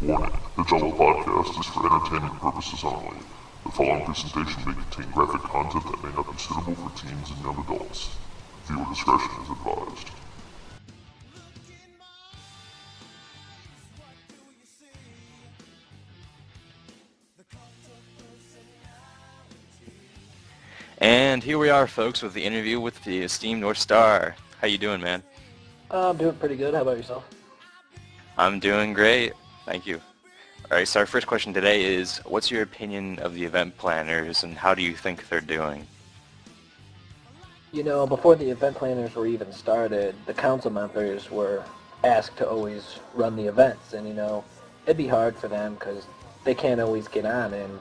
Warning, the JAWA podcast is for entertainment purposes only. The following presentation may contain graphic content that may not be suitable for teens and young adults. Viewer discretion is advised. And here we are, folks, with the interview with the esteemed North Star. How you doing, man? I'm doing pretty good. How about yourself? I'm doing great. Thank you. All right, so our first question today is, what's your opinion of the event planners, and how do you think they're doing? You know, before the event planners were even started, the council members were asked to always run the events, and, it'd be hard for them because they can't always get on, and,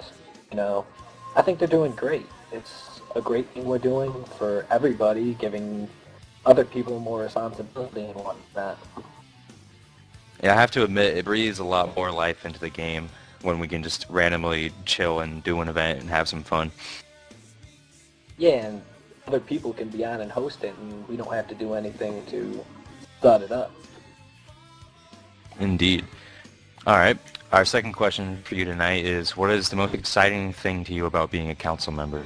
I think they're doing great. It's a great thing we're doing for everybody, giving other people more responsibility and whatnot. Yeah, I have to admit, it breathes a lot more life into the game when we can just randomly chill and do an event and have some fun. Yeah, and other people can be on and host it, and we don't have to do anything to set it up. Indeed. All right, our second question for you tonight is, what is the most exciting thing to you about being a council member?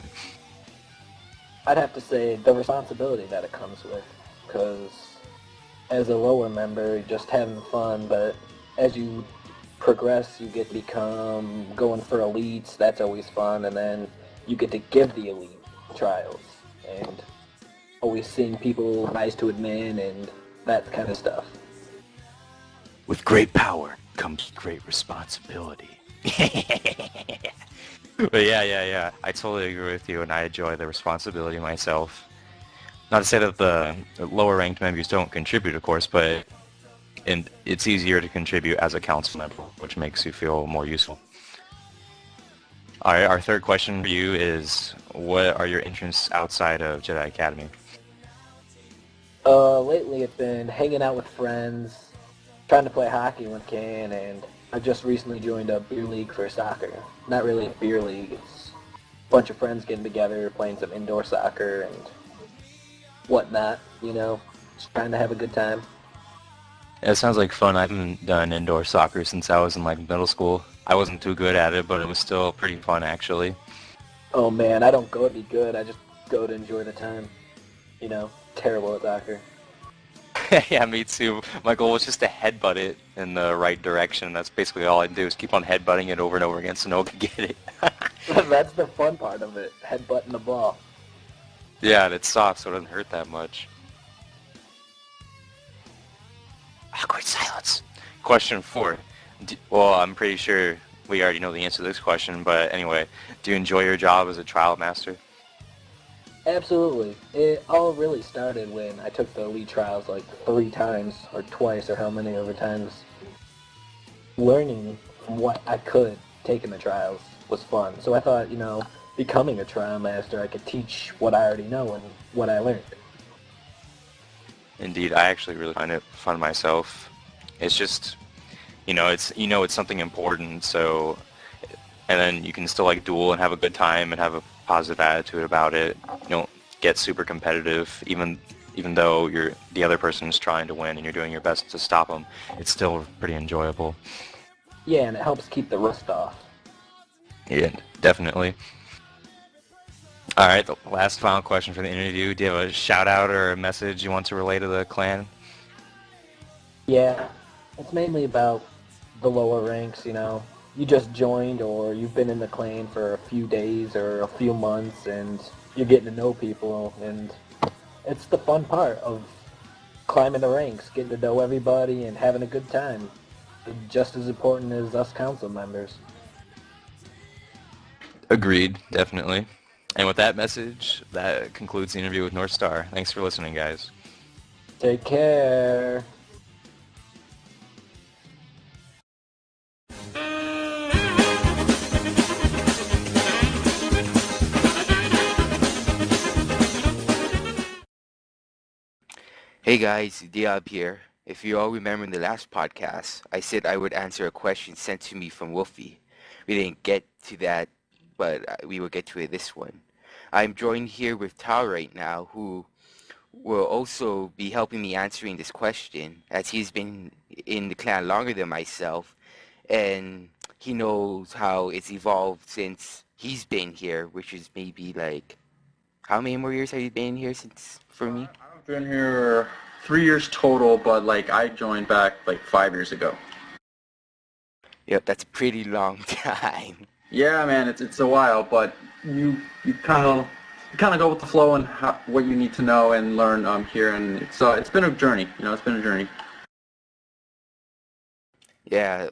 I'd have to say the responsibility that it comes with, because as a lower member, you're just having fun, but as you progress, you get to become going for elites. That's always fun, and then you get to give the elite trials, and always seeing people rise to admin and that kind of stuff. With great power comes great responsibility. But yeah. I totally agree with you, and I enjoy the responsibility myself. Not to say that the lower-ranked members don't contribute, of course, but it's easier to contribute as a council member, which makes you feel more useful. All right, our third question for you is, what are your interests outside of Jedi Academy? Lately it's been hanging out with friends, trying to play hockey when I can, and I just recently joined a beer league for soccer. Not really a beer league, it's a bunch of friends getting together, playing some indoor soccer and whatnot, just trying to have a good time. It sounds like fun. I haven't done indoor soccer since I was in middle school. I wasn't too good at it, but it was still pretty fun, actually. Oh man, I don't go to be good, I just go to enjoy the time. Terrible at soccer. Yeah, me too. My goal was just to headbutt it in the right direction. That's basically all I do, is keep on headbutting it over and over again so no one can get it. That's the fun part of it, headbutting the ball. Yeah, and it's soft, so it doesn't hurt that much. Awkward silence. Question 4. Well, I'm pretty sure we already know the answer to this question, but anyway, do you enjoy your job as a trial master? Absolutely. It all really started when I took the elite trials like 3 times, or twice, or how many other times. Learning from what I could taking the trials was fun. So I thought, becoming a trial master, I could teach what I already know and what I learned. Indeed, I actually really find it fun myself. It's just, it's something important, so, and then you can still duel and have a good time and have a positive attitude about it. You don't get super competitive, even though the other person is trying to win and you're doing your best to stop them. It's still pretty enjoyable. Yeah, and it helps keep the rust off. Yeah, definitely. All right, the last final question for the interview. Do you have a shout-out or a message you want to relay to the clan? Yeah, it's mainly about the lower ranks, You just joined or you've been in the clan for a few days or a few months and you're getting to know people, and it's the fun part of climbing the ranks, getting to know everybody and having a good time. It's just as important as us council members. Agreed, definitely. And with that message, that concludes the interview with North Star. Thanks for listening, guys. Take care. Hey guys, Diab here. If you all remember in the last podcast, I said I would answer a question sent to me from Wolfie. We didn't get to that, but we will get to it this one. I'm joined here with Tao right now, who will also be helping me answering this question, as he's been in the clan longer than myself, and he knows how it's evolved since he's been here, which is maybe like, how many more years have you been here since for me? I've been here 3 years total, but like I joined back like 5 years ago. Yep, that's a pretty long time. Yeah, man, it's a while, but you kind of go with the flow and what you need to know and learn here, and it's been a journey. It's been a journey. Yeah,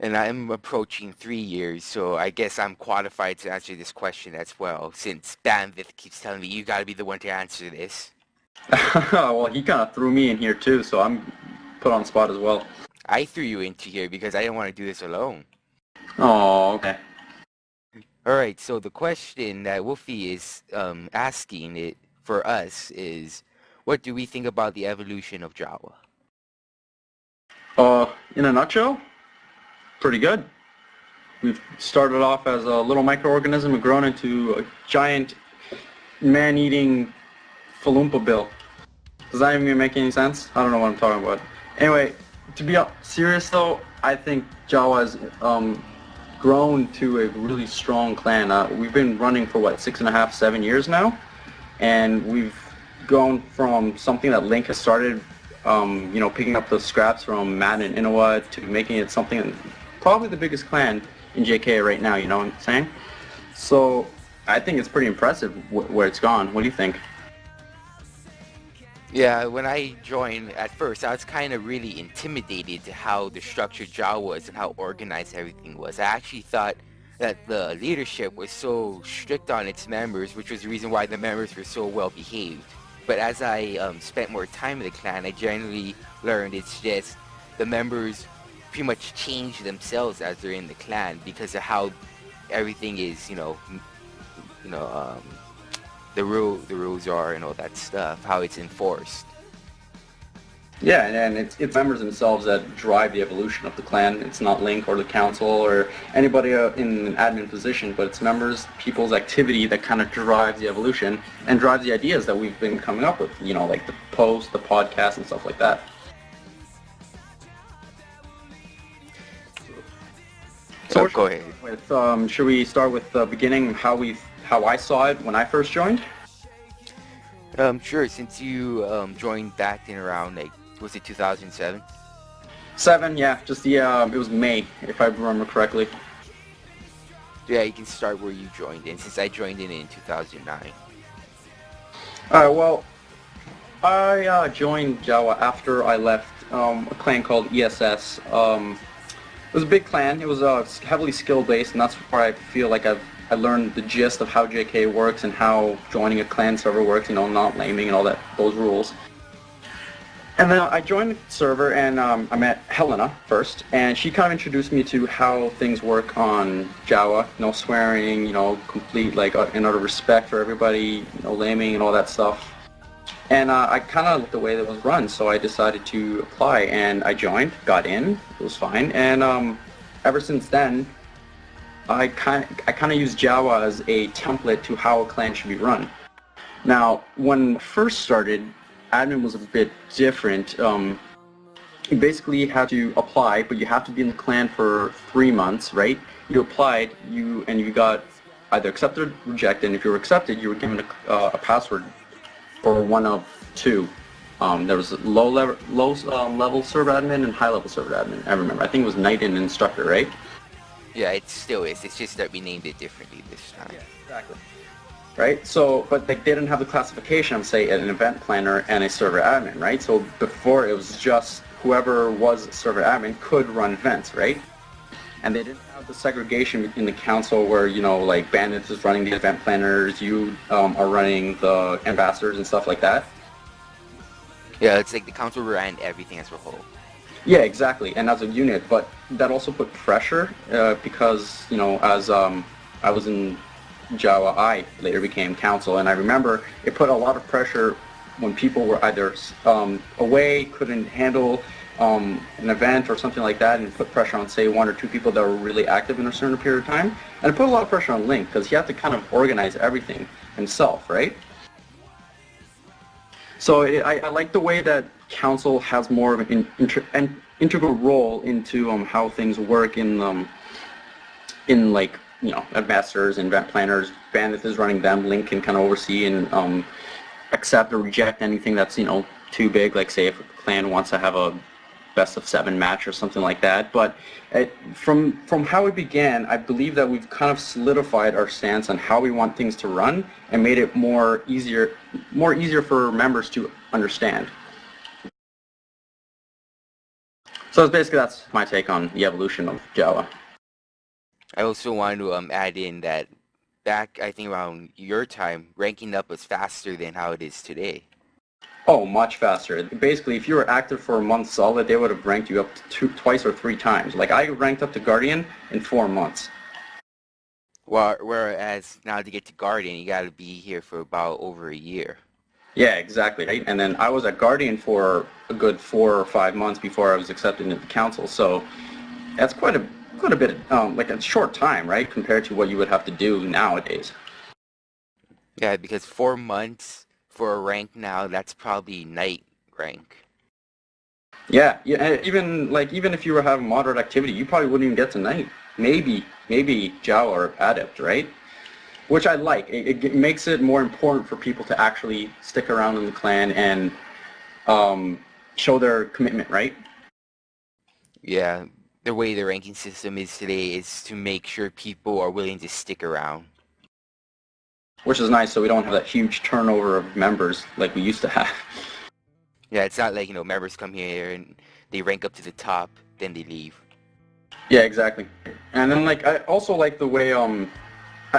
and I'm approaching 3 years, so I guess I'm qualified to answer this question as well, since Bandwidth keeps telling me you gotta be the one to answer this. Well, he kind of threw me in here too, so I'm put on the spot as well. I threw you into here because I didn't want to do this alone. Oh, okay. Alright, so the question that Wolfie is asking it for us is, what do we think about the evolution of JAWA? In a nutshell, pretty good. We've started off as a little microorganism and grown into a giant man-eating Falumpa bill. Does that even make any sense? I don't know what I'm talking about. Anyway, to be serious though, I think JAWA has grown to a really strong clan. We've been running for what, 6.5, 7 years now, and we've gone from something that Link has started, picking up the scraps from Matt and Inoua, to making it something, probably the biggest clan in JK right now, you know what I'm saying? So I think it's pretty impressive where it's gone. What do you think? Yeah, when I joined at first, I was kind of really intimidated to how the structured JAWA was and how organized everything was. I actually thought that the leadership was so strict on its members, which was the reason why the members were so well behaved. But as I spent more time in the clan, I generally learned it's just the members pretty much change themselves as they're in the clan because of how everything is, the rules are and all that stuff, how it's enforced. Yeah, and it's members themselves that drive the evolution of the clan. It's not Link or the council or anybody in an admin position, but it's members, people's activity that kind of drives the evolution and drives the ideas that we've been coming up with, like the post, the podcast, and stuff like that. So go ahead. Should we start with the beginning, how I saw it when I first joined? Sure, since you joined back in around, was it 2007? 7, yeah, it was May, if I remember correctly. Yeah, you can start where you joined in, since I joined in 2009. Alright, well, I joined JAWA after I left a clan called ESS. It was a big clan. It was heavily skill-based, and that's where I feel like I learned the gist of how JK works and how joining a clan server works, not laming and all those rules. And then I joined the server, and I met Helena first, and she kind of introduced me to how things work on JAWA. No swearing, complete and utter respect for everybody, no laming and all that stuff. And I kind of liked the way that was run, so I decided to apply, and I joined, got in, it was fine, and ever since then, I kind of use JAWA as a template to how a clan should be run. Now, when I first started, admin was a bit different. You basically had to apply, but you have to be in the clan for 3 months, right? You applied, and you got either accepted or rejected, and if you were accepted, you were given a password for one of two. There was low level server admin and high level server admin. I remember. I think it was knight and instructor, right? Yeah, it still is. It's just that we named it differently this time. Yeah, exactly. Right. So, but they didn't have the classification of, say, an event planner and a server admin, right? So before it was just whoever was server admin could run events, right? And they didn't have the segregation in the council where, Bandits is running the event planners, you are running the ambassadors and stuff like that. Yeah, it's like the council ran everything as a whole. Yeah, exactly, and as a unit, but that also put pressure because, as I was in JAWA, I later became council, and I remember it put a lot of pressure when people were either away, couldn't handle an event or something like that, and put pressure on, say, 1 or 2 people that were really active in a certain period of time. And it put a lot of pressure on Link, because he had to kind of organize everything himself, right? So I like the way that council has more of an integral role into how things work in like, you know, investors, event planners. Bandit is running them. Link can kind of oversee and accept or reject anything that's, you know, too big. Like say if a clan wants to have a best of 7 match or something like that. But from how it began, I believe that we've kind of solidified our stance on how we want things to run and made it more easier for members to understand. So basically that's my take on the evolution of JAWA. I also want to add in that back, I think around your time, ranking up was faster than how it is today. Oh, much faster. Basically, if you were active for a month solid, they would have ranked you up to twice or 3 times. Like, I ranked up to Guardian in 4 months. Whereas now to get to Guardian, you got to be here for about over a year. Yeah, exactly. Right? And then I was at Guardian for a good 4 or 5 months before I was accepted into the council. So that's quite a bit, like a short time, right, compared to what you would have to do nowadays. Yeah, because 4 months for a rank now, that's probably night rank. Yeah, even if you were having moderate activity, you probably wouldn't even get to night. Maybe JAWA or Adept, right? Which I like. It makes it more important for people to actually stick around in the clan and show their commitment, right? Yeah, the way the ranking system is today is to make sure people are willing to stick around. Which is nice, so we don't have that huge turnover of members like we used to have. Yeah, it's not like, you know, members come here and they rank up to the top, then they leave. Yeah, exactly. And then, like, I also like the way, I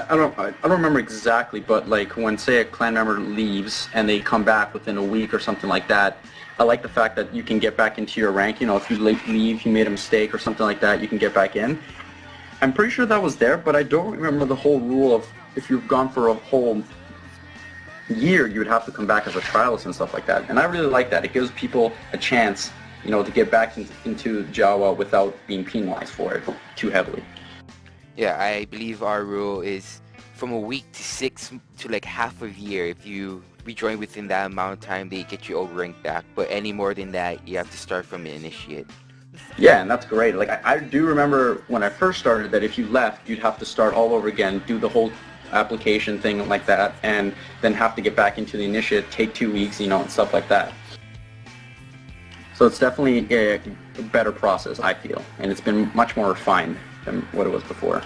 don't remember exactly, but like when, say, a clan member leaves and they come back within a week or something like that, I like the fact that you can get back into your rank. You know, if you leave, you made a mistake or something like that, you can get back in. I'm pretty sure that was there, but I don't remember the whole rule of if you've gone for a whole year, you would have to come back as a trialist and stuff like that. And I really like that. It gives people a chance, you know, to get back into JAWA without being penalized for it too heavily. Yeah, I believe our rule is from a week to 6 to like half a year. If you rejoin within that amount of time, they get you over ranked back. But any more than that, you have to start from an initiate. Yeah, and that's great. Like, I do remember when I first started that if you left, you'd have to start all over again, do the whole application thing like that, and then have to get back into the initiate, take 2 weeks, you know, and stuff like that. So it's definitely a better process, I feel, and it's been much more refined than what it was before.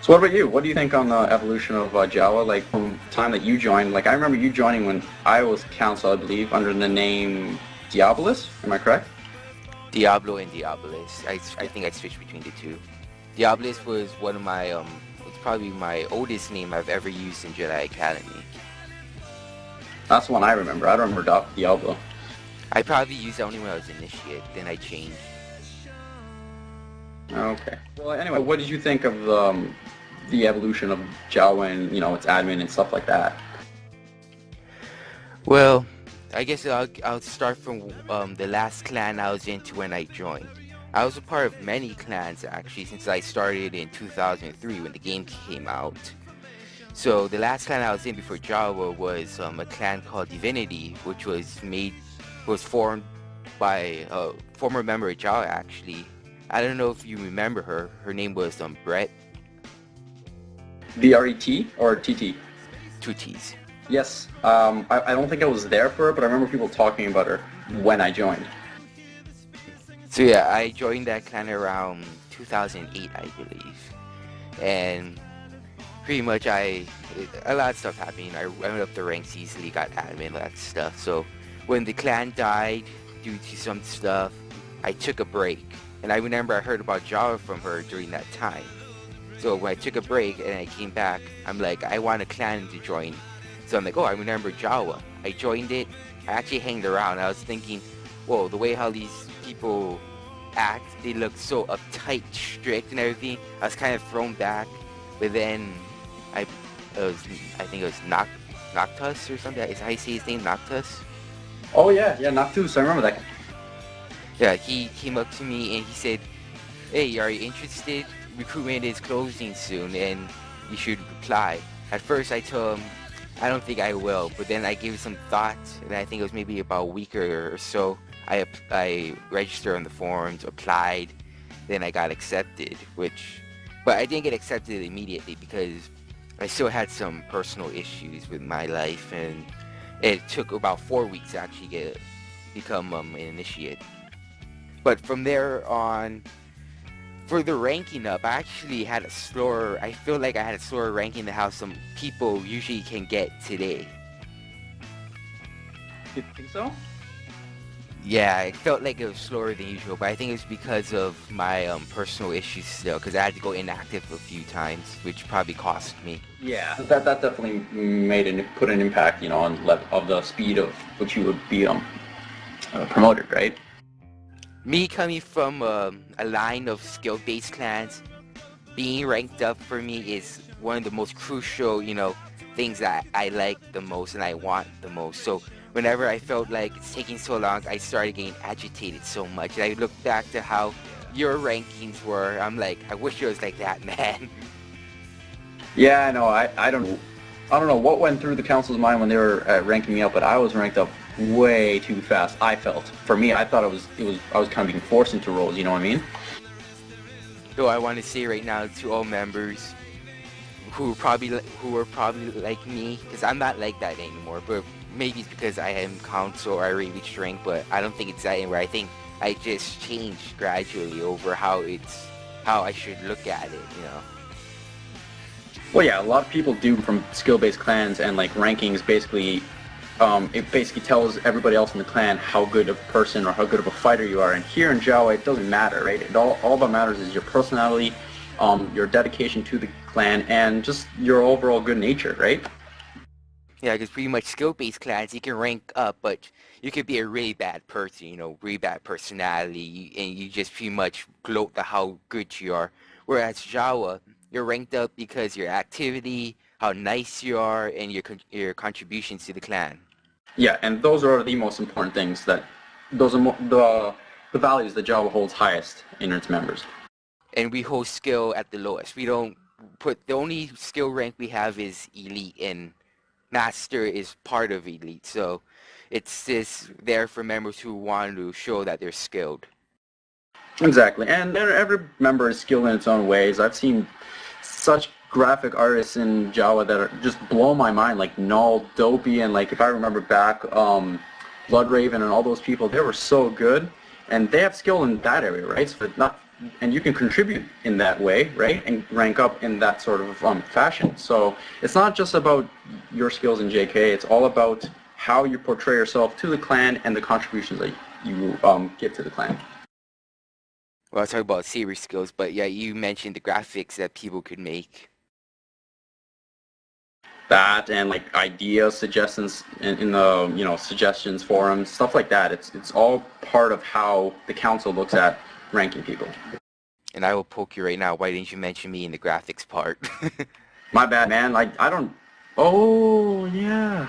So what about you? What do you think on the evolution of JAWA, like from the time that you joined? Like, I remember you joining when I was council, I believe, under the name Diabolus, am I correct? Diablo and Diabolus. I think I switched between the two. Diabolus was one of my, it's probably my oldest name I've ever used in Jedi Academy. That's the one I remember. I don't remember Diablo. I probably used that only when I was initiate, then I changed. Okay. Well, anyway, what did you think of the evolution of JAWA and, you know, its admin and stuff like that? Well, I guess I'll start from the last clan I was into when I joined. I was a part of many clans actually since I started in 2003 when the game came out. So the last clan I was in before JAWA was a clan called Divinity, which was formed by a former member of JAWA actually. I don't know if you remember her. Her name was Brett. B-R-E-T or T-T? 2 T's. Yes. I don't think I was there for her, but I remember people talking about her when I joined. So yeah, I joined that clan around 2008, I believe. And pretty much a lot of stuff happened. I went up the ranks easily, got admin, all that stuff. So when the clan died due to some stuff, I took a break. And I remember I heard about JAWA from her during that time. So when I took a break and I came back, I'm like, I want a clan to join. So I'm like, oh, I remember JAWA. I joined it. I actually hanged around. I was thinking, whoa, the way how these people act, they look so uptight, strict and everything. I was kind of thrown back. But then I think it was Noctus or something. Is how you say his name, Noctus? Oh yeah, Noctus. I remember that. Yeah, he came up to me and he said, hey, are you interested? Recruitment is closing soon and you should apply. At first I told him, I don't think I will. But then I gave it some thought, and I think it was maybe about a week or so. I registered on the forums, applied, then I got accepted. But I didn't get accepted immediately because I still had some personal issues with my life, and it took about 4 weeks to actually become an initiate. But from there on, for the ranking up, I feel like I had a slower ranking than how some people usually can get today. You think so? Yeah, it felt like it was slower than usual, but I think it's because of my personal issues still, because I had to go inactive a few times, which probably cost me. Yeah, that definitely put an impact, on of the speed of which you would be promoted, right? Me coming from a line of skill-based clans, being ranked up for me is one of the most crucial, things that I like the most and I want the most. So whenever I felt like it's taking so long, I started getting agitated so much. And I look back to how your rankings were. I'm like, I wish it was like that, man. Yeah, I know. I don't know what went through the council's mind when they were ranking me up, but I was ranked up way too fast. I felt. For me, I thought I was kind of being forced into roles. You know what I mean? So I want to say right now to all members who were probably like me, because I'm not like that anymore. But maybe it's because I am council or I really strength, but I don't think it's that anymore. I think I just changed gradually over how I should look at it. Well, yeah, a lot of people do from skill-based clans, and like rankings basically, it basically tells everybody else in the clan how good of a person or how good of a fighter you are. And here in JAWA, it doesn't matter, right? All that matters is your personality, your dedication to the clan, and just your overall good nature, right? Yeah, because pretty much skill-based clans, you can rank up, but you could be a really bad person, really bad personality, and you just pretty much gloat to how good you are. Whereas JAWA, you're ranked up because your activity, how nice you are, and your contributions to the clan. Yeah, and those are the most important things. Those are the values that JAWA holds highest in its members. And we hold skill at the lowest. We don't put, the only skill rank we have is elite, and master is part of elite. So it's just there for members who want to show that they're skilled. Exactly, and every member is skilled in its own ways. I've seen such graphic artists in JAWA that just blow my mind, like Null, Dopey, and like if I remember back, Bloodraven and all those people, they were so good, and they have skill in that area, right? So and you can contribute in that way, right, and rank up in that sort of fashion. So it's not just about your skills in JK, it's all about how you portray yourself to the clan and the contributions that you give to the clan. Well, I'll talk about Saber skills, but yeah, you mentioned the graphics that people could make. That and like ideas, suggestions in the suggestions forums, stuff like that. It's all part of how the council looks at ranking people. And I will poke you right now. Why didn't you mention me in the graphics part? My bad, man. Like I don't. Oh yeah.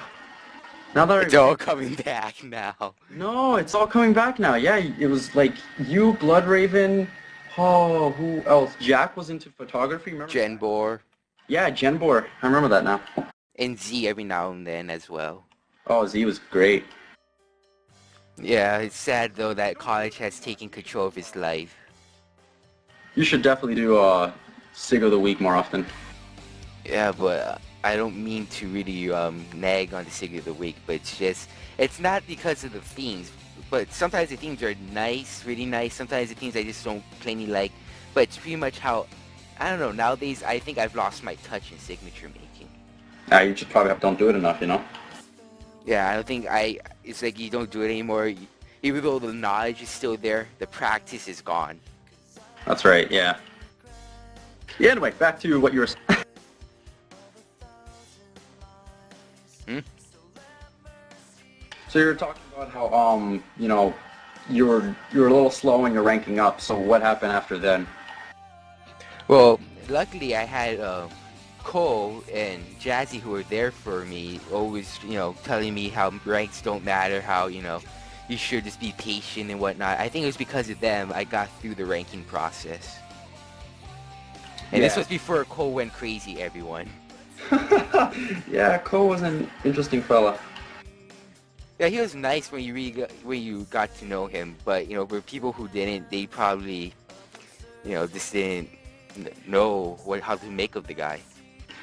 Now that it's all coming back now. No, it's all coming back now. Yeah, it was like you, Bloodraven. Oh, who else? Jack was into photography. Remember? Genbor. Yeah, Genbor. I remember that now. And Z every now and then as well. Oh, Z was great. Yeah, it's sad though that college has taken control of his life. You should definitely do a Sig of the Week more often. Yeah, but I don't mean to really nag on the Sig of the Week, but it's not because of the themes, but sometimes the themes are nice, really nice. Sometimes the themes I just don't plainly like, but it's pretty much how, I don't know, nowadays I think I've lost my touch in signature making. You just probably don't do it enough, Yeah, I don't think it's like you don't do it anymore. Even though the knowledge is still there, the practice is gone. That's right, yeah. Yeah, anyway, back to what you were saying. So you were talking about how, you were a little slow in your ranking up, so what happened after then? Well, luckily I had Cole and Jazzy who were there for me, always, telling me how ranks don't matter, how, you should just be patient and whatnot. I think it was because of them I got through the ranking process. And this was before Cole went crazy, everyone. Yeah, Cole was an interesting fella. Yeah, he was nice when when you got to know him, but for people who didn't, they probably just didn't know how to make of the guy.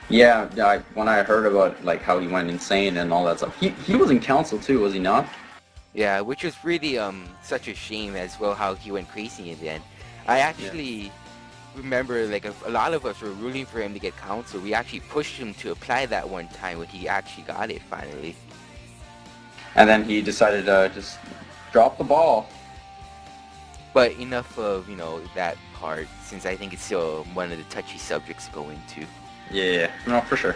Yeah, when I heard about like how he went insane and all that stuff, he was in council too, was he not? Yeah, which was really such a shame as well how he went crazy in the end. I actually remember like a lot of us were rooting for him to get council. We actually pushed him to apply that one time when he actually got it finally. And then he decided to just drop the ball. But enough of that part, since I think it's still one of the touchy subjects to go into. Yeah, no, for sure.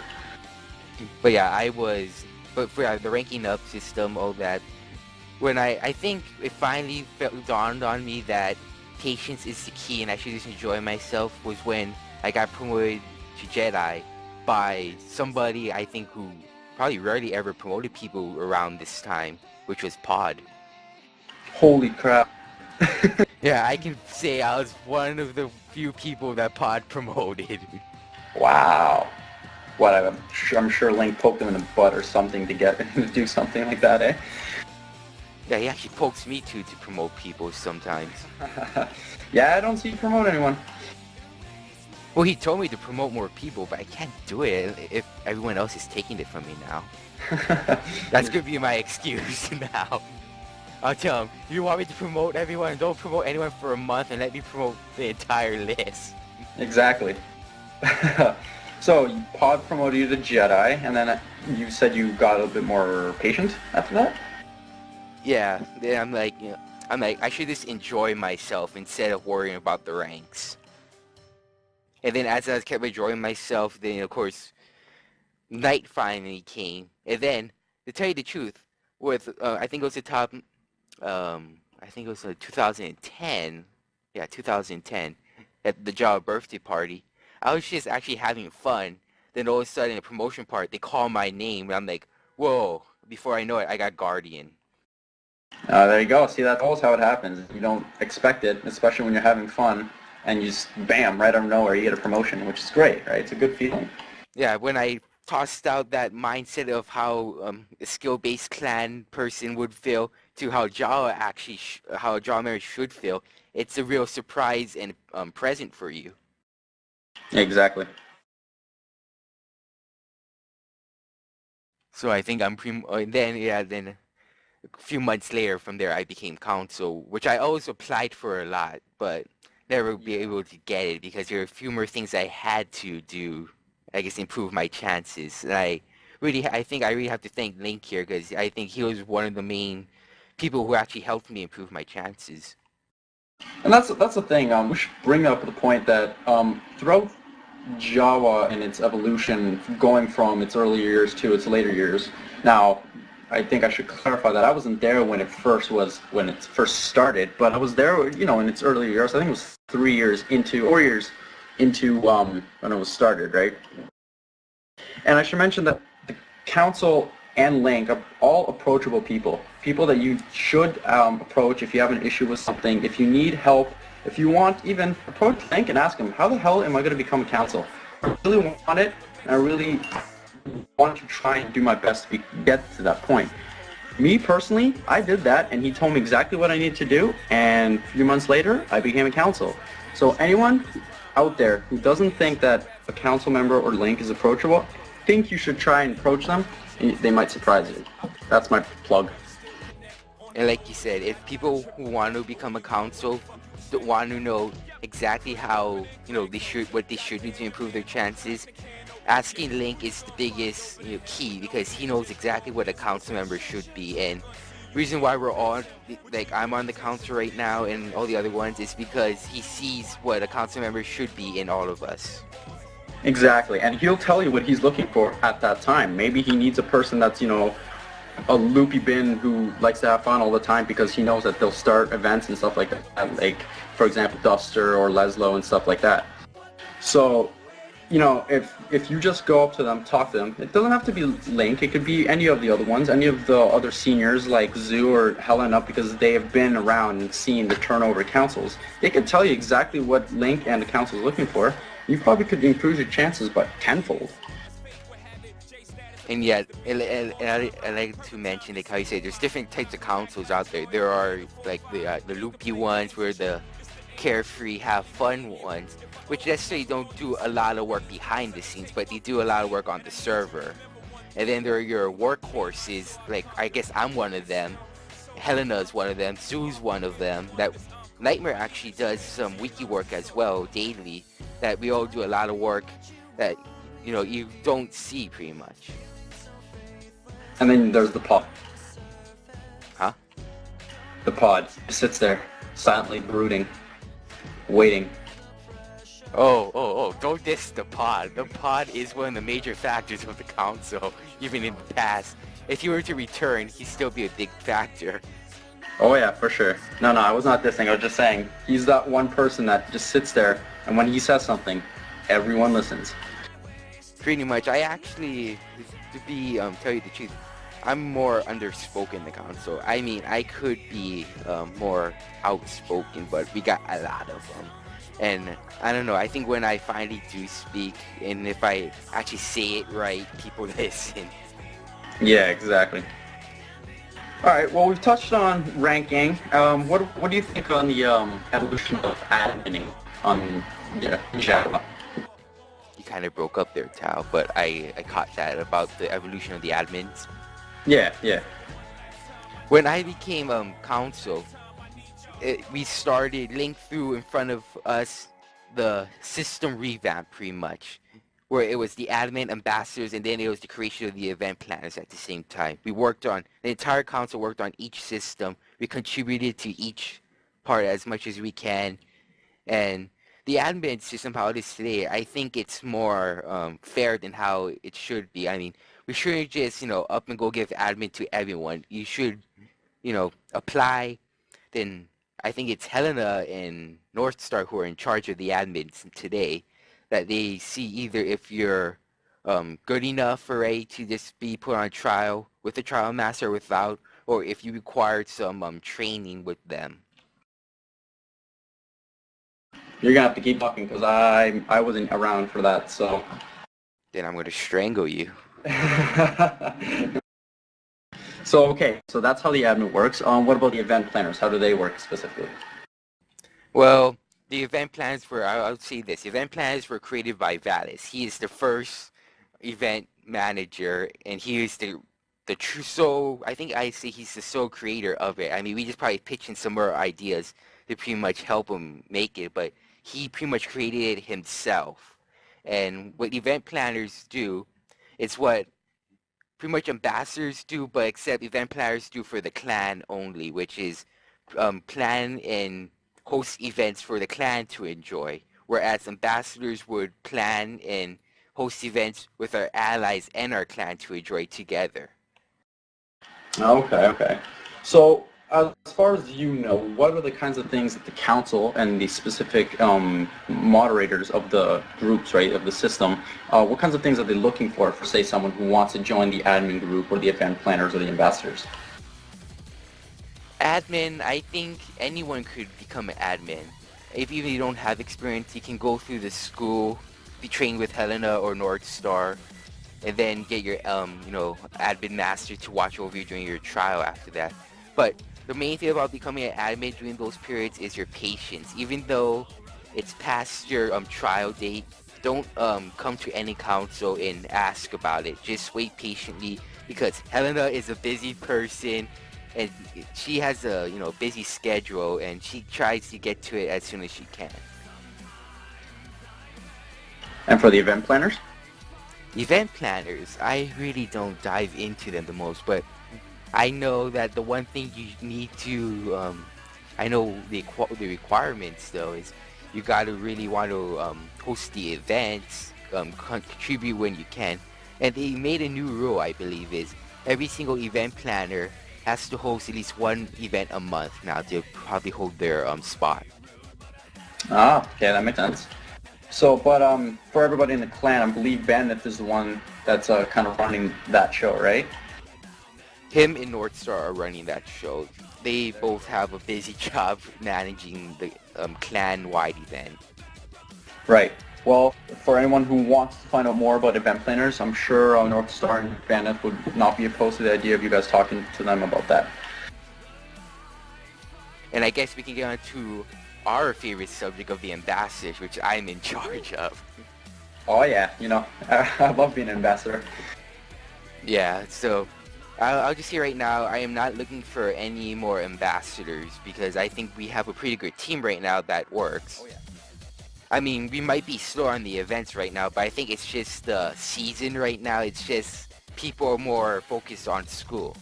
But yeah, but for the ranking up system, all that, when I think it finally dawned on me that patience is the key and I should just enjoy myself was when I got promoted to Jedi by somebody I think who probably rarely ever promoted people around this time, which was Pod. Holy crap. Yeah, I can say I was one of the few people that Pod promoted. Wow. What, I'm sure Link poked him in the butt or something to get him to do something like that, eh? Yeah, he actually pokes me too to promote people sometimes. Yeah, I don't see you promote anyone. Well, he told me to promote more people, but I can't do it if everyone else is taking it from me now. That's gonna be my excuse now. I'll tell him, you want me to promote everyone? Don't promote anyone for a month and let me promote the entire list. Exactly. So, Pod promoted you to Jedi, and then you said you got a little bit more patient after that? Yeah, then I'm like, I should just enjoy myself instead of worrying about the ranks. And then as I kept enjoying myself, then of course, night finally came. And then, to tell you the truth, with I think it was the top, I think it was 2010. Yeah, 2010 at the JAWA birthday party. I was just actually having fun. Then all of a sudden, in the promotion part, they call my name, and I'm like, whoa! Before I know it, I got Guardian. There you go. See, that's always how it happens. You don't expect it, especially when you're having fun, and you just, bam, right out of nowhere, you get a promotion, which is great, right? It's a good feeling. Yeah, when I tossed out that mindset of how a skill-based clan person would feel to how JAWA actually, how a JAWA member should feel, it's a real surprise and present for you. Exactly. So I think then a few months later from there I became council, which I always applied for a lot, but never be able to get it because there are a few more things I had to do, I guess, improve my chances. And I think I really have to thank Link here because I think he was one of the main people who actually helped me improve my chances. And that's the thing. We should bring up the point that throughout JAWA and its evolution, going from its early years to its later years. Now, I think I should clarify that I wasn't there when it first started, but I was there, in its early years. I think it was 4 years into when it was started, right? And I should mention that the council and Link are all approachable people that you should approach if you have an issue with something, if you need help, if you want, even approach Link and ask him, how the hell am I going to become a council? I really want it, and I really want to try and do my best to get to that point. Me personally, I did that, and he told me exactly what I needed to do, and a few months later, I became a council. So anyone out there who doesn't think that a council member or Link is approachable, I think you should try and approach them, and they might surprise you. That's my plug. And like you said, if people who want to become a council want to know exactly how, what they should do to improve their chances, asking Link is the biggest key because he knows exactly what a council member should be. And reason why we're all, like I'm on the council right now and all the other ones is because he sees what a council member should be in all of us. Exactly, and he'll tell you what he's looking for at that time. Maybe he needs a person that's, a loopy bin who likes to have fun all the time because he knows that they'll start events and stuff like that, like, for example, Duster or Leslo and stuff like that. So, if you just go up to them, talk to them, it doesn't have to be Link, it could be any of the other ones, any of the other seniors like Zoo or Helena, because they have been around and seen the turnover councils. They could tell you exactly what Link and the council is looking for. You probably could improve your chances by tenfold. And yet, I like to mention, like how you say, there's different types of councils out there. There are like the loopy ones where the carefree, have fun ones, which necessarily don't do a lot of work behind the scenes, but they do a lot of work on the server. And then there are your workhorses, like I guess I'm one of them. Helena's one of them. Sue's one of them. That Nightmare actually does some wiki work as well daily. That we all do a lot of work that you don't see pretty much. And then there's the pod. Huh? The pod sits there, silently brooding, waiting. Oh, don't diss the pod. The pod is one of the major factors of the council, even in the past. If he were to return, he'd still be a big factor. Oh yeah, for sure. No, I was not dissing. I was just saying, he's that one person that just sits there, and when he says something, everyone listens. Pretty much. I actually, to be, tell you the truth, I'm more underspoken in the council. I mean, I could be more outspoken, but we got a lot of them. And I don't know, I think when I finally do speak, and if I actually say it right, people listen. Yeah, exactly. Alright, well, we've touched on ranking. What do you think on the evolution of adminning on JAWA? You kind of broke up there, Tao, but I caught that about the evolution of the admins. Yeah. When I became council, we started linked through in front of us the system revamp pretty much, where it was the admin ambassadors and then it was the creation of the event planners at the same time. The entire council worked on each system. We contributed to each part as much as we can, and the admin system, how it is today, I think it's more fair than how it should be. I mean, we shouldn't just up and go give admin to everyone. You should apply. Then I think it's Helena and Northstar who are in charge of the admins today, that they see either if you're good enough for to just be put on trial with a trial master or without, or if you required some training with them. You're gonna have to keep talking because I wasn't around for that, so. Then I'm going to strangle you. So that's how the admin works. What about the event planners? How do they work specifically? Well, the event plans were, I would say this, event plans were created by Valis. He is the first event manager, and he is the true, so I think I say he's the sole creator of it. I mean, we just probably pitched in some more ideas to pretty much help him make it, but he pretty much created it himself. And what event planners do, it's what pretty much ambassadors do, but except event planners do for the clan only, which is plan and host events for the clan to enjoy, whereas ambassadors would plan and host events with our allies and our clan to enjoy together. Okay. So, as far as you know, what are the kinds of things that the council and the specific moderators of the groups, right, of the system, what kinds of things are they looking for, say, someone who wants to join the admin group or the event planners or the ambassadors? Admin, I think anyone could become an admin. If even you don't have experience, you can go through the school, be trained with Helena or Northstar, and then get your admin master to watch over you during your trial after that. But the main thing about becoming an admin during those periods is your patience. Even though it's past your trial date, don't come to any council and ask about it. Just wait patiently, because Helena is a busy person and she has a busy schedule, and she tries to get to it as soon as she can. And for the event planners? Event planners, I really don't dive into them the most, but I know that the one thing you need to, I know the requirements though, is you gotta really want to host the events, contribute when you can. And they made a new rule, I believe, is every single event planner has to host at least one event a month now to probably hold their spot. Ah, okay, that makes sense. So, but for everybody in the clan, I believe Bandit is the one that's kind of running that show, right? Him and Northstar are running that show. They both have a busy job managing the clan-wide event. Right. Well, for anyone who wants to find out more about event planners, I'm sure North Star and Bandit would not be opposed to the idea of you guys talking to them about that. And I guess we can get on to our favorite subject of the ambassadors, which I'm in charge of. Oh yeah, you know, I love being an ambassador. Yeah, so I'll just say right now, I am not looking for any more ambassadors because I think we have a pretty good team right now that works. Oh yeah. I mean, we might be slow on the events right now, but I think it's just the season right now. It's just people are more focused on school.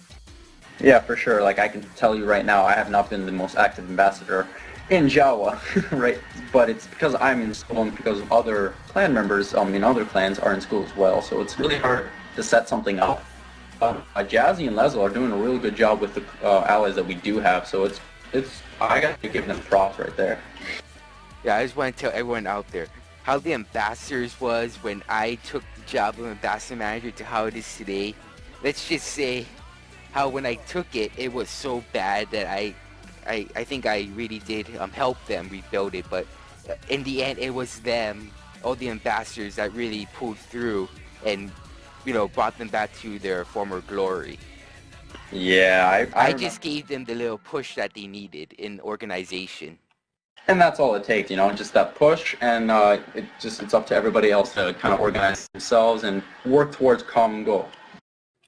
Yeah, for sure. Like I can tell you right now, I have not been the most active ambassador in JAWA, right? But it's because I'm in school and because other clan members in other clans are in school as well. So it's really hard to set something up. Jazzy and Leslie are doing a really good job with the allies that we do have. So it's I got to give them props right there. Yeah, I just want to tell everyone out there how the ambassadors was when I took the job of ambassador manager to how it is today. Let's just say how when I took it, it was so bad that I think I really did help them rebuild it. But in the end, it was them, all the ambassadors, that really pulled through and, you know, brought them back to their former glory. Yeah, I just gave them the little push that they needed in organization. And that's all it takes, you know, just that push, and it's up to everybody else to kind of organize themselves and work towards a common goal.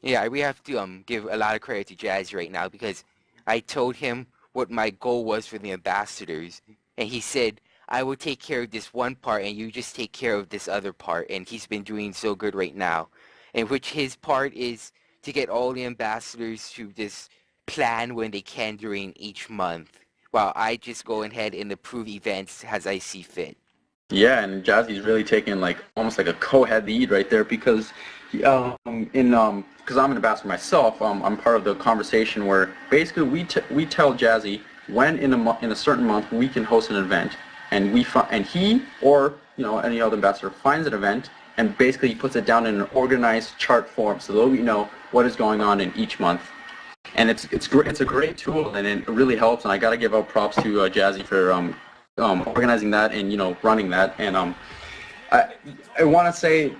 Yeah, we have to give a lot of credit to Jazzy right now because I told him what my goal was for the ambassadors, and he said, I will take care of this one part and you just take care of this other part, and he's been doing so good right now. And which his part is to get all the ambassadors to just plan when they can during each month, while I just go ahead and approve events as I see fit. Yeah, and Jazzy's really taking like almost like a co-head lead right there because because I'm an ambassador myself, I'm part of the conversation where basically we tell Jazzy when in a certain month we can host an event, and he or any other ambassador finds an event and basically he puts it down in an organized chart form so that we know what is going on in each month. And it's great. It's a great tool, and it really helps. And I got to give out props to Jazzy for organizing that and running that. And I want to say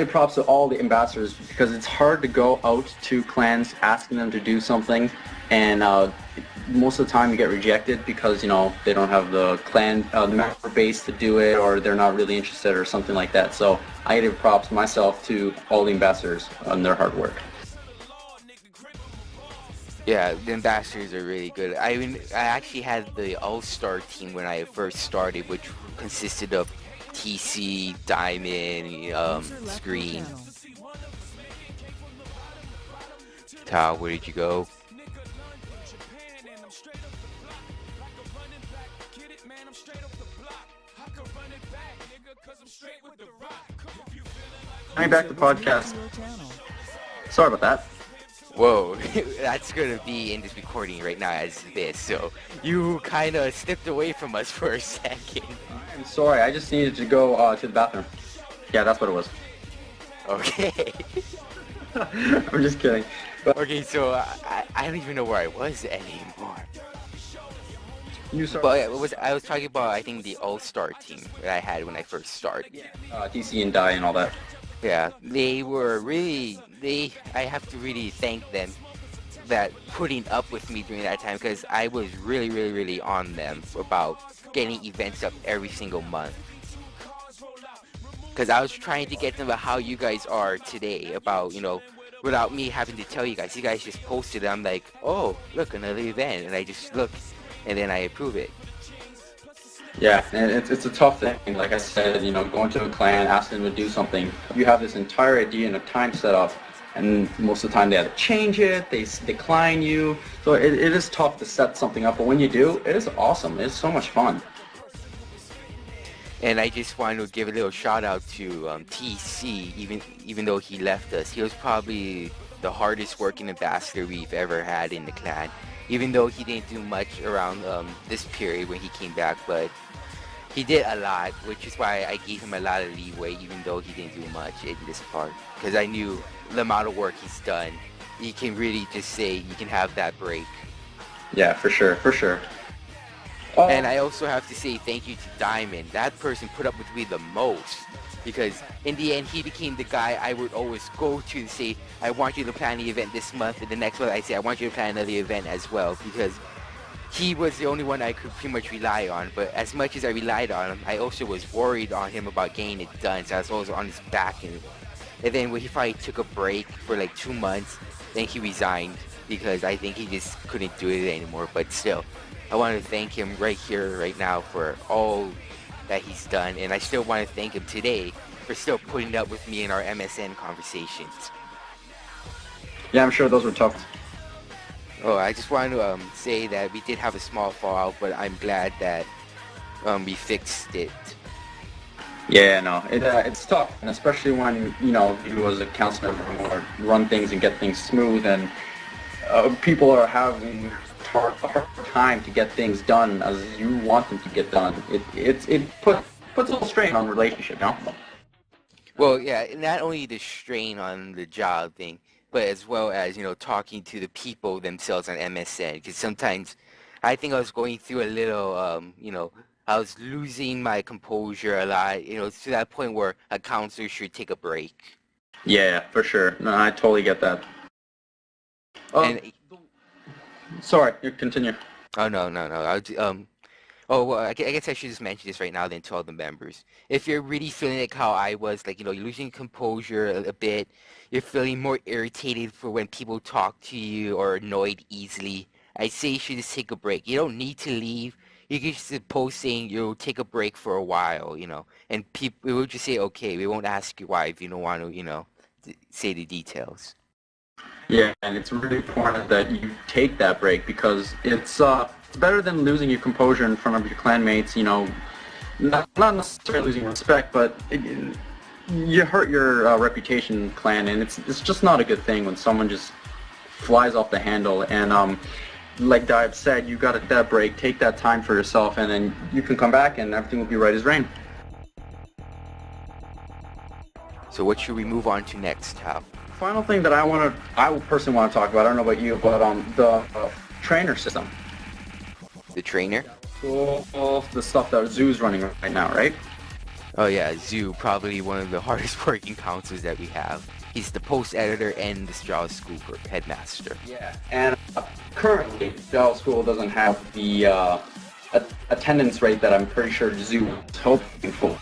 props to all the ambassadors because it's hard to go out to clans asking them to do something, and most of the time you get rejected because they don't have the clan the member base to do it, or they're not really interested or something like that. So I give props myself to all the ambassadors on their hard work. Yeah, the ambassadors are really good. I actually had the all-star team when I first started, which consisted of TC, Diamond, Screen. Tao, where did you go? Coming back to podcast. Sorry about that. Whoa, that's gonna be in this recording right now as this, so you kind of stepped away from us for a second. I'm sorry, I just needed to go to the bathroom. Yeah, that's what it was. Okay. I'm just kidding. But okay, so I don't even know where I was anymore. But I was talking about, I think, the all-star team that I had when I first started. DC and Die and all that. Yeah, they were really, I have to really thank them that putting up with me during that time, because I was really, really, really on them about getting events up every single month. Because I was trying to get them about how you guys are today, about, without me having to tell you guys just posted it. I'm like, oh, look, another event, and I just look, and then I approve it. Yeah, and it's a tough thing. Like I said, going to a clan, asking them to do something. You have this entire idea and a time set up, and most of the time they have to change it, they decline you. So it is tough to set something up, but when you do, it is awesome. It's so much fun. And I just want to give a little shout out to TC, even though he left us. He was probably the hardest working ambassador we've ever had in the clan. Even though he didn't do much around this period when he came back, but he did a lot, which is why I gave him a lot of leeway, even though he didn't do much in this part. Because I knew the amount of work he's done, he can really just say you can have that break. Yeah, for sure, for sure. And I also have to say thank you to Diamond. That person put up with me the most. Because in the end, he became the guy I would always go to say, I want you to plan the event this month. And the next month, I say, I want you to plan another event as well. Because he was the only one I could pretty much rely on. But as much as I relied on him, I also was worried on him about getting it done. So I was always on his back. And then when he finally took a break for like 2 months, then he resigned. Because I think he just couldn't do it anymore. But still, I want to thank him right here, right now for all that he's done, and I still want to thank him today for still putting up with me in our MSN conversations. Yeah, I'm sure those were tough. Oh, I just wanted to say that we did have a small fallout, but I'm glad that we fixed it. Yeah, no, it's tough, and especially when, you know, you as a counselor want to run things and get things smooth, and people are having a hard time to get things done as you want them to get done. It puts a little strain on the relationship, you know? Well, yeah, not only the strain on the job thing, but as well as, you know, talking to the people themselves on MSN. Because sometimes I think I was going through a little, you know, I was losing my composure a lot, you know, to that point where a counselor should take a break. Yeah, for sure. No, I totally get that. And sorry, you continue. Oh, no. Oh, well, I guess I should just mention this right now then to all the members. If you're really feeling like how I was, like, you know, you're losing composure a bit, you're feeling more irritated for when people talk to you or annoyed easily, I say you should just take a break. You don't need to leave. You can just post saying you'll take a break for a while, you know, and people, we will just say, okay, we won't ask you why if you don't want to, you know, say the details. Yeah, and it's really important that you take that break because it's better than losing your composure in front of your clanmates, you know, not necessarily losing respect, but you hurt your reputation clan, and it's just not a good thing when someone just flies off the handle. And like Dive said, you got to take that break, take that time for yourself, and then you can come back and everything will be right as rain. So what should we move on to next, Hal? Final thing that I personally want to talk about, I don't know about you, but the trainer system. The trainer? All the stuff that Zoo's running right now, right? Oh yeah, Zoo, probably one of the hardest working counselors that we have. He's the post editor and the JAWA School headmaster. Yeah, and currently JAWA School doesn't have the attendance rate that I'm pretty sure Zoo was hoping for.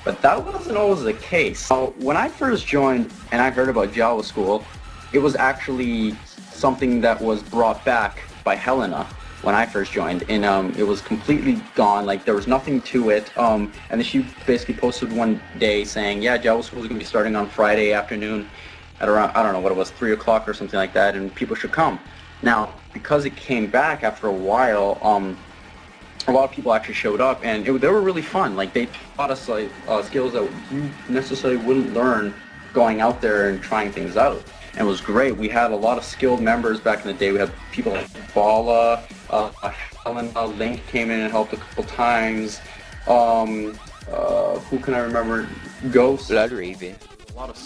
But that wasn't always the case. So when I first joined and I heard about JAWA School, it was actually something that was brought back by Helena when I first joined, and it was completely gone. Like, there was nothing to it. And then she basically posted one day saying, yeah, JAWA School is going to be starting on Friday afternoon at around, I don't know what it was, 3 o'clock or something like that, and people should come. Now, because it came back after a while, a lot of people actually showed up, and they were really fun. Like, they taught us like skills that you necessarily wouldn't learn going out there and trying things out. And it was great. We had a lot of skilled members back in the day. We had people like Bala, Helena, Link came in and helped a couple times. Who can I remember? Ghost. Blood Raven. A lot of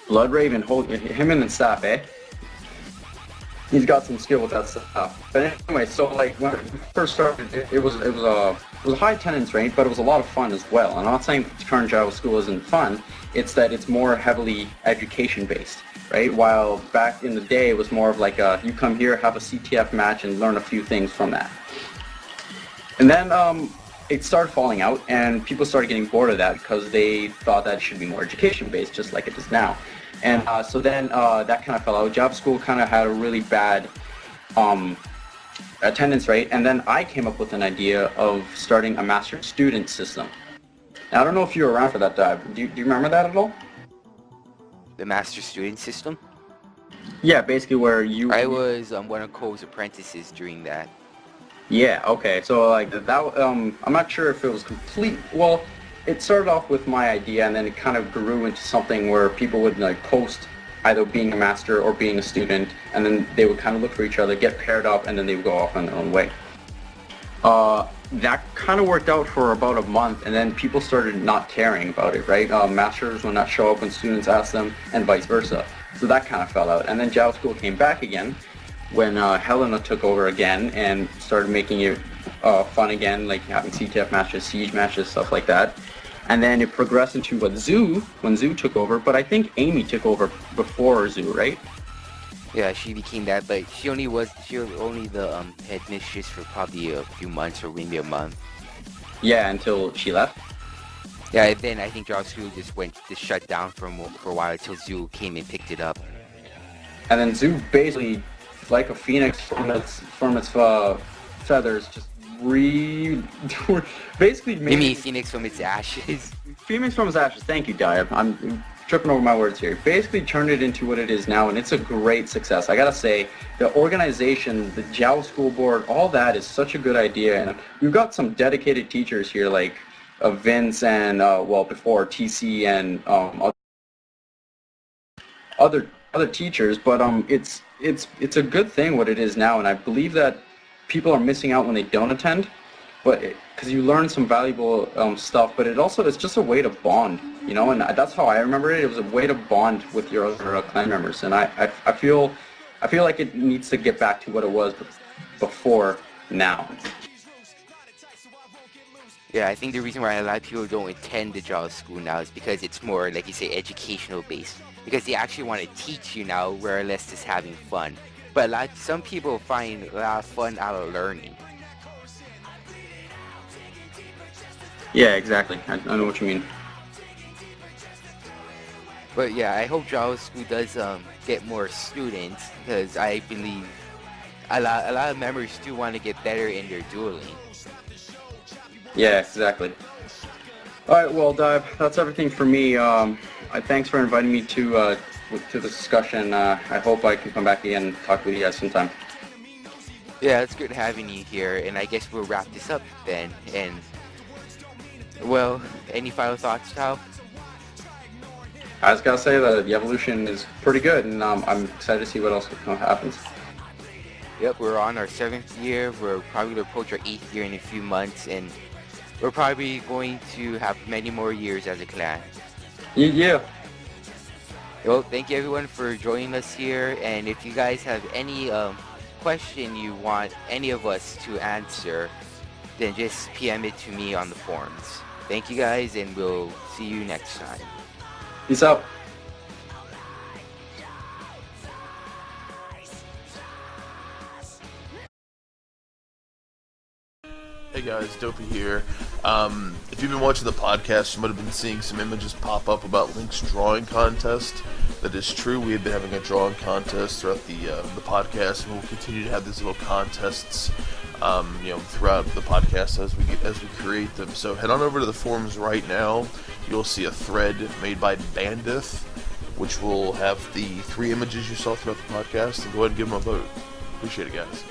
Blood Raven. Him and Staff, eh? He's got some skill with that stuff. But anyway, so like when we first started, it was a high attendance rate, but it was a lot of fun as well. And I'm not saying current JAWA School isn't fun. It's that it's more heavily education based, right? While back in the day, it was more of like you come here, have a CTF match, and learn a few things from that. And then it started falling out, and people started getting bored of that because they thought that it should be more education based, just like it is now. And so then that kind of fell out. JAWA School kind of had a really bad attendance rate, and then I came up with an idea of starting a master student system. Now, I don't know if you were around for that, Dive. Do you remember that at all? The master student system? Yeah, basically where you... I was one of Cole's apprentices during that. Yeah, okay. So like that, I'm not sure if it was complete... Well, it started off with my idea, and then it kind of grew into something where people would like post either being a master or being a student, and then they would kind of look for each other, get paired up, and then they would go off on their own way. That kind of worked out for about a month, and then people started not caring about it, right? Masters would not show up when students asked them, and vice versa. So that kind of fell out. And then JAWA School came back again when Helena took over again and started making it fun again, like having CTF matches, siege matches, stuff like that. And then it progressed into when Zoo took over, but I think Amy took over before Zoo, right? Yeah, she became that, but she only the head mistress for probably a few months or maybe a month. Yeah, until she left. Yeah, and then I think JAWA School just shut down for a while until Zoo came and picked it up. And then Zoo basically, like a phoenix from its feathers, just basically made... You mean Phoenix from its ashes? Phoenix from its ashes, thank you, Diab. I'm tripping over my words here. Basically turned it into what it is now, and it's a great success. I gotta say, the organization, the JAWA School Board, all that is such a good idea, and we've got some dedicated teachers here, like Vince and, before TC and other teachers, but it's a good thing what it is now, and I believe that people are missing out when they don't attend, but because you learn some valuable stuff, but it's just a way to bond, you know, and that's how I remember it. It was a way to bond with your other clan members, and I feel like it needs to get back to what it was before now. Yeah, I think the reason why a lot of people don't attend the JAWA School now is because it's more, like you say, educational based. Because they actually want to teach you now, where less just having fun. But some people find a lot of fun out of learning. Yeah, exactly. I know what you mean. But yeah, I hope JAWA School does get more students, because I believe a lot of members do want to get better in their dueling. Yeah, exactly. Alright, well, Dive, that's everything for me. Thanks for inviting me to the discussion. I hope I can come back again and talk with you guys sometime. Yeah, it's good having you here, and I guess we'll wrap this up then. And, well, any final thoughts, Kyle? I just gotta say that the evolution is pretty good, and I'm excited to see what else happens. Yep, we're on our 7th year. We're probably going to approach our 8th year in a few months, and we're probably going to have many more years as a clan. Yeah. Well, thank you everyone for joining us here, and if you guys have any question you want any of us to answer, then just PM it to me on the forums. Thank you guys, and we'll see you next time. Peace out. Hey guys, Dopey here. If you've been watching the podcast, you might have been seeing some images pop up about Link's drawing contest. That is true. We have been having a drawing contest throughout the podcast, and we'll continue to have these little contests, throughout the podcast as we create them. So head on over to the forums right now. You'll see a thread made by Bandith, which will have the 3 images you saw throughout the podcast, and go ahead and give them a vote. Appreciate it, guys.